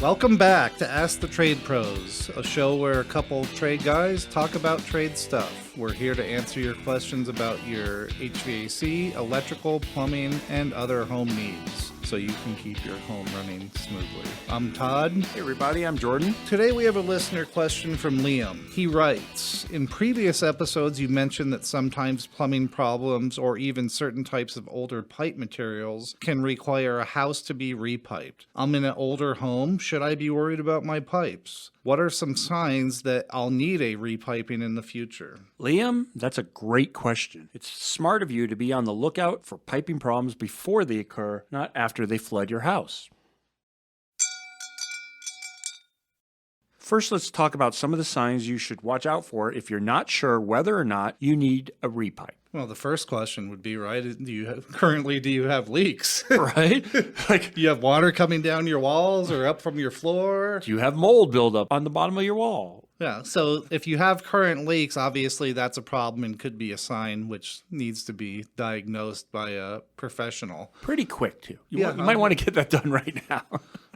Welcome back to Ask the Trade Pros, a show where a couple trade guys talk about trade stuff. We're here to answer your questions about your HVAC, electrical, plumbing, and other home needs, so you can keep your home running smoothly. I'm Todd. Hey everybody, I'm Jordan. Today we have a listener question from Liam. He writes, in previous episodes you mentioned that sometimes plumbing problems or even certain types of older pipe materials can require a house to be repiped. I'm in an older home. Should I be worried about my pipes? What are some signs that I'll need a repiping in the future? Liam, that's a great question. It's smart of you to be on the lookout for piping problems before they occur, not after they flood your house. First, let's talk about some of the signs you should watch out for if you're not sure whether or not you need a repipe. Well, the first question would be, right, do you have leaks? Right? Like, do you have water coming down your walls or up from your floor? Do you have mold buildup on the bottom of your wall? Yeah, so if you have current leaks, obviously that's a problem and could be a sign which needs to be diagnosed by a professional. Pretty quick, too. You might want to get that done right now.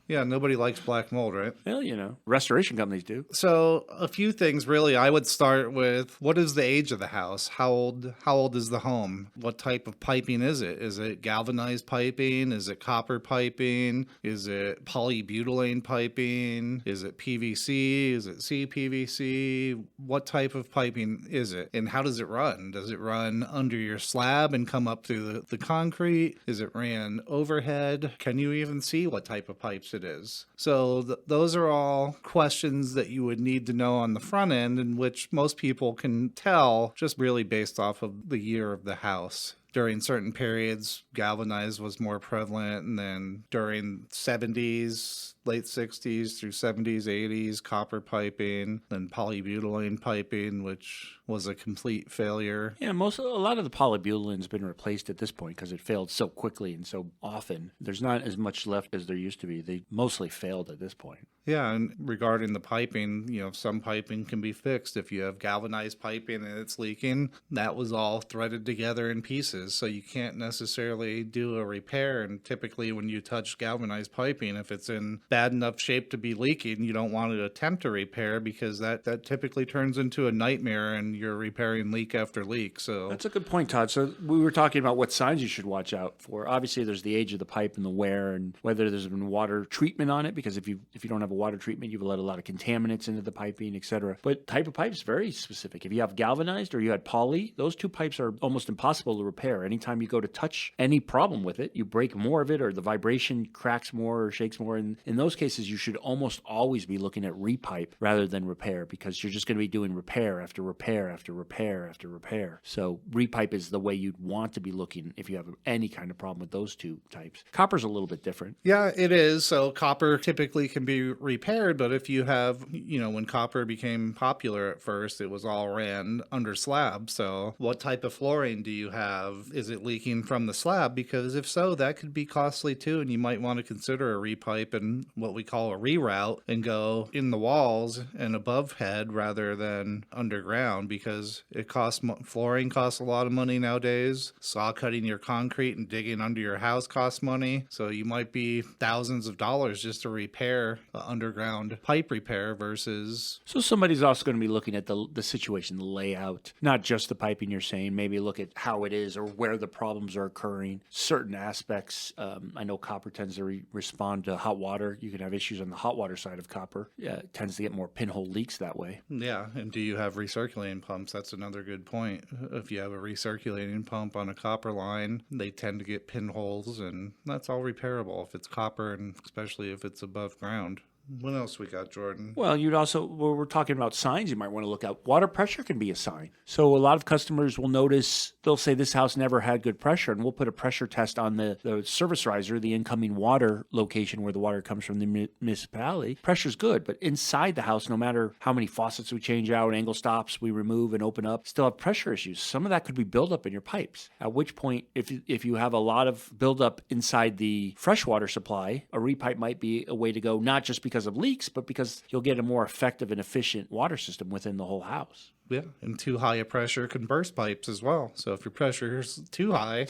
Yeah, nobody likes black mold, right? Well, restoration companies do. So a few things, really. I would start with, what is the age of the house? How old is the home? What type of piping is it? Is it galvanized piping? Is it copper piping? Is it polybutylene piping? Is it PVC? Is it CPVC? What type of piping is it? And how does it run? Does it run under your slab and come up through the concrete? Is it ran overhead? Can you even see what type of pipes it is? So those are all questions that you would need to know on the front end, in which most people can tell just really based off of the year of the house. During certain periods, galvanized was more prevalent, and then during 70s, late 60s through 70s, 80s, copper piping, then polybutylene piping, which was a complete failure. Yeah, a lot of the polybutylene's been replaced at this point because it failed so quickly and so often. There's not as much left as there used to be. They mostly failed at this point. Yeah, and regarding the piping, some piping can be fixed. If you have galvanized piping and it's leaking, that was all threaded together in pieces, so you can't necessarily do a repair. And typically when you touch galvanized piping, if it's in bad enough shape to be leaking, you don't want to attempt to repair, because that typically turns into a nightmare and you're repairing leak after leak. So that's a good point, Todd. So we were talking about what signs you should watch out for. Obviously, there's the age of the pipe and the wear, and whether there's been water treatment on it, because if you don't have a water treatment, you've let a lot of contaminants into the piping, etc. But type of pipe is very specific. If you have galvanized or you had poly, those two pipes are almost impossible to repair. Anytime you go to touch any problem with it, you break more of it, or the vibration cracks more or shakes more. And in those cases, you should almost always be looking at repipe rather than repair, because you're just going to be doing repair after repair after repair after repair. So repipe is the way you'd want to be looking if you have any kind of problem with those two types. Copper's a little bit different. Yeah, it is. So copper typically can be repaired, but if you have, when copper became popular at first, it was all ran under slab. So what type of flooring do you have? Is it leaking from the slab? Because if so, that could be costly too, and you might want to consider a repipe and what we call a reroute, and go in the walls and above head rather than underground, because it costs flooring costs a lot of money nowadays. Saw cutting your concrete and digging under your house costs money, so you might be thousands of dollars just to repair underground pipe repair versus... So somebody's also going to be looking at the situation, the layout, not just the piping you're saying. Maybe look at how it is or where the problems are occurring. Certain aspects, I know copper tends to respond to hot water. You can have issues on the hot water side of copper. It tends to get more pinhole leaks that way. Yeah, and do you have recirculating pumps? That's another good point. If you have a recirculating pump on a copper line, they tend to get pinholes, and that's all repairable if it's copper, and especially if it's above ground. What else we got, Jordan? Well, we're talking about signs you might want to look at. Water pressure can be a sign. So a lot of customers will notice, they'll say this house never had good pressure, and we'll put a pressure test on the service riser, the incoming water location where the water comes from the municipality. Pressure's good, but inside the house, no matter how many faucets we change out, angle stops we remove and open up, still have pressure issues. Some of that could be buildup in your pipes, at which point, if you have a lot of buildup inside the freshwater supply, a repipe might be a way to go, not just because of leaks, but because you'll get a more effective and efficient water system within the whole house. Yeah, and too high a pressure can burst pipes as well. So if your pressure is too high,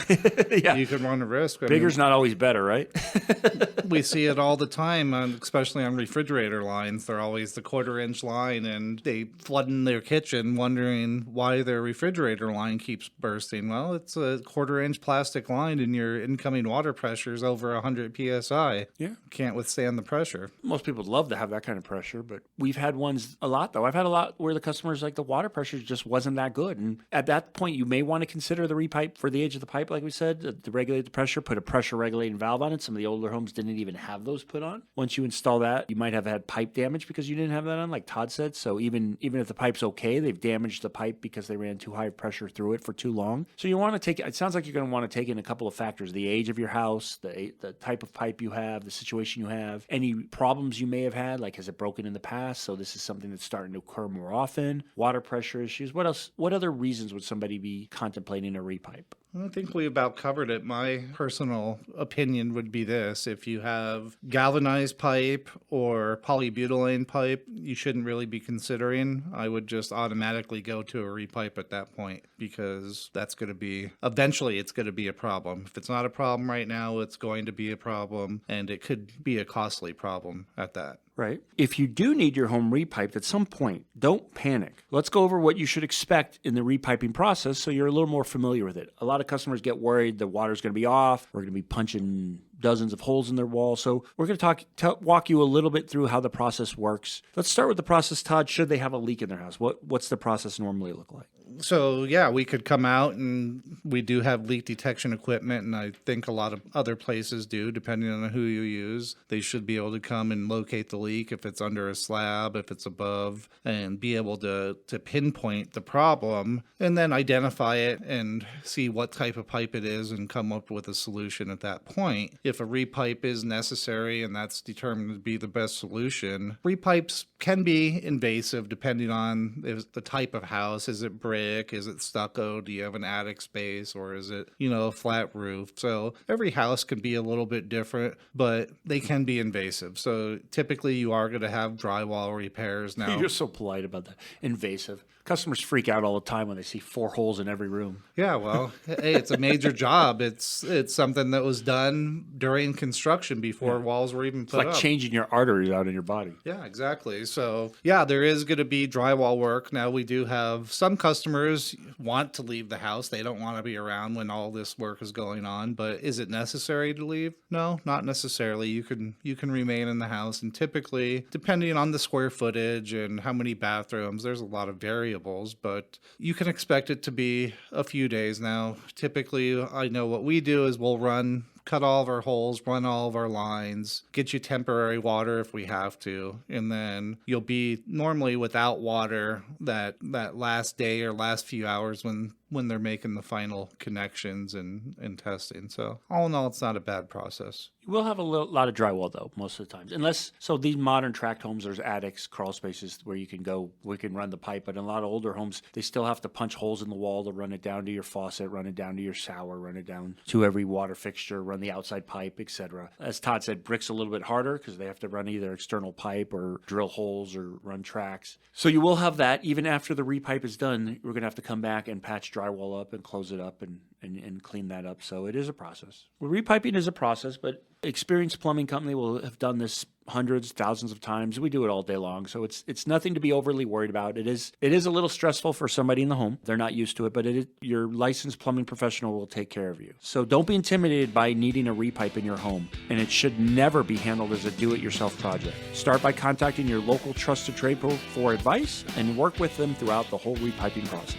Yeah. you can run a risk. Bigger's not always better, right? We see it all the time, especially on refrigerator lines. They're always the 1/4-inch line, and they flood in their kitchen wondering why their refrigerator line keeps bursting. Well, it's a 1/4-inch plastic line, and your incoming water pressure is over 100 psi. Yeah. Can't withstand the pressure. Most people would love to have that kind of pressure, but we've had ones a lot, though. I've had a lot where the customers, like, the water pressure just wasn't that good. And at that point, you may want to consider the repipe for the age of the pipe, like we said, to regulate the pressure, put a pressure regulating valve on it. Some of the older homes didn't even have those put on. Once you install that, you might have had pipe damage because you didn't have that on, like Todd said. So even if the pipe's okay, they've damaged the pipe because they ran too high pressure through it for too long. So you want to take, it sounds like you're going to want to take in a couple of factors: the age of your house, the type of pipe you have, the situation you have, any problems you may have had, like has it broken in the past? So this is something that's starting to occur more often. Water pressure issues. What else? What other reasons would somebody be contemplating a repipe? I think we about covered it. My personal opinion would be this: if you have galvanized pipe or polybutylene pipe, you shouldn't really be considering. I would just automatically go to a repipe at that point, because that's going to be, eventually it's going to be a problem. If it's not a problem right now, it's going to be a problem, and it could be a costly problem at that. Right. If you do need your home repiped at some point, don't panic. Let's go over what you should expect in the repiping process so you're a little more familiar with it. A lot of customers get worried the water's going to be off. We're going to be punching dozens of holes in their wall. So we're going to walk you a little bit through how the process works. Let's start with the process, Todd. Should they have a leak in their house? What's the process normally look like? So, yeah, we could come out, and we do have leak detection equipment, and I think a lot of other places do, depending on who you use. They should be able to come and locate the leak, if it's under a slab, if it's above, and be able to pinpoint the problem, and then identify it and see what type of pipe it is and come up with a solution at that point. If a repipe is necessary and that's determined to be the best solution, repipes can be invasive depending on the type of house. Is it brick? Is it stucco? Do you have an attic space, or is it, a flat roof? So every house can be a little bit different, but they can be invasive. So typically you are going to have drywall repairs now. You're so polite about that. Invasive. Customers freak out all the time when they see 4 holes in every room. Yeah, well, hey, it's a major job. It's something that was done during construction before walls were even put up. It's like changing your arteries out in your body. Yeah, exactly. So, yeah, there is going to be drywall work. Now, we do have some customers want to leave the house. They don't want to be around when all this work is going on. But is it necessary to leave? No, not necessarily. You can remain in the house. And typically, depending on the square footage and how many bathrooms, there's a lot of variables, but you can expect it to be a few days. Now, typically, I know what we do is we'll cut all of our holes, run all of our lines, get you temporary water if we have to, and then you'll be normally without water that last day or last few hours when they're making the final connections and testing. So all in all, it's not a bad process. You will have a lot of drywall, though, most of the time. So these modern tract homes, there's attics, crawl spaces where you can go, we can run the pipe. But in a lot of older homes, they still have to punch holes in the wall to run it down to your faucet, run it down to your shower, run it down to every water fixture, run the outside pipe, etc. As Todd said, brick's a little bit harder because they have to run either external pipe or drill holes or run tracks. So you will have that. Even after the repipe is done, we're going to have to come back and patch drywall up and close it up and clean that up. So it is a process. Well, repiping is a process, but experienced plumbing company will have done this hundreds, thousands of times. We do it all day long. So it's nothing to be overly worried about. It is a little stressful for somebody in the home. They're not used to it, but your licensed plumbing professional will take care of you. So don't be intimidated by needing a repipe in your home, and it should never be handled as a do-it-yourself project. Start by contacting your local trusted trade pro for advice and work with them throughout the whole repiping process.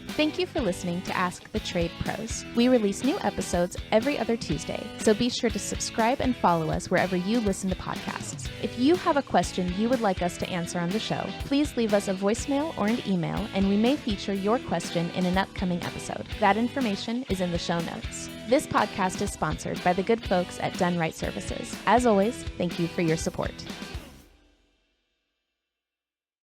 Thank you for listening to Ask the Trade Pros. We release new episodes every other Tuesday, so be sure to subscribe and follow us wherever you listen to podcasts. If you have a question you would like us to answer on the show, please leave us a voicemail or an email, and we may feature your question in an upcoming episode. That information is in the show notes. This podcast is sponsored by the good folks at Done Right Services. As always, thank you for your support.